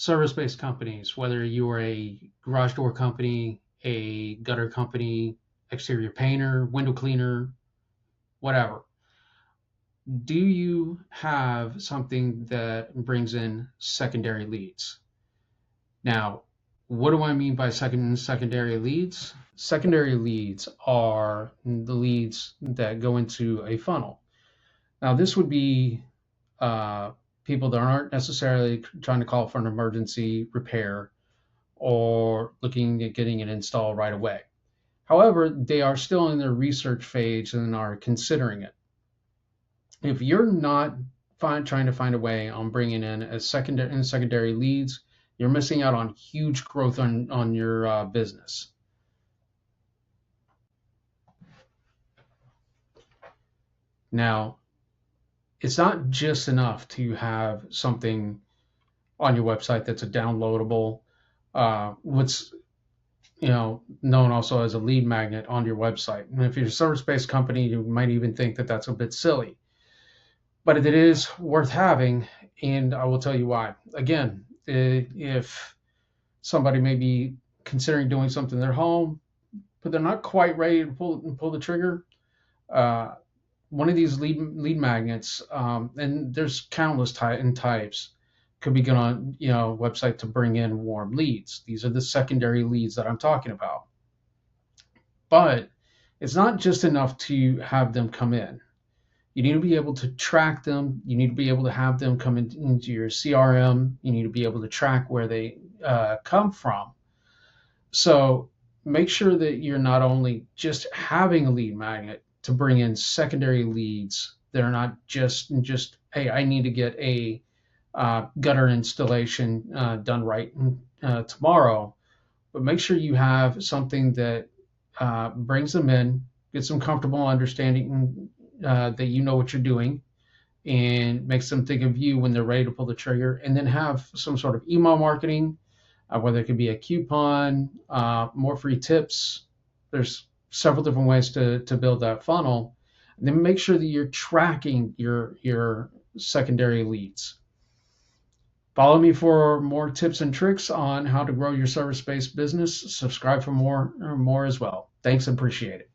service-based companies, whether you are a garage door company, a gutter company, exterior painter, window cleaner, whatever, do you have something that brings in secondary leads? Now, what do I mean by secondary leads? Secondary leads are the leads that go into a funnel. Now, this would be uh, people that aren't necessarily trying to call for an emergency repair or looking at getting an install right away. However, they are still in their research phase and are considering it. If you're not trying to find a way on bringing in a secondary leads, you're missing out on huge growth on your business. Now, it's not just enough to have something on your website that's a downloadable, what's known also as a lead magnet on your website. And if you're a service-based company, you might even think that that's a bit silly, but it is worth having, and I will tell you why. Again, if somebody may be considering doing something in their home, but they're not quite ready to pull the trigger, one of these lead magnets, and there's countless types, could be good on website to bring in warm leads. These are the secondary leads that I'm talking about. But it's not just enough to have them come in. You need to be able to track them. You need to be able to have them come into your CRM. You need to be able to track where they come from. So make sure that you're not only just having a lead magnet to bring in secondary leads. They're not just hey, I need to get a gutter installation done right tomorrow, but make sure you have something that brings them in, gets them comfortable understanding that you know what you're doing, and makes them think of you when they're ready to pull the trigger, and then have some sort of email marketing, whether it could be a coupon, more free tips. There's several different ways to build that funnel. And then make sure that you're tracking your secondary leads. Follow me for more tips and tricks on how to grow your service-based business. Subscribe for more as well. Thanks, appreciate it.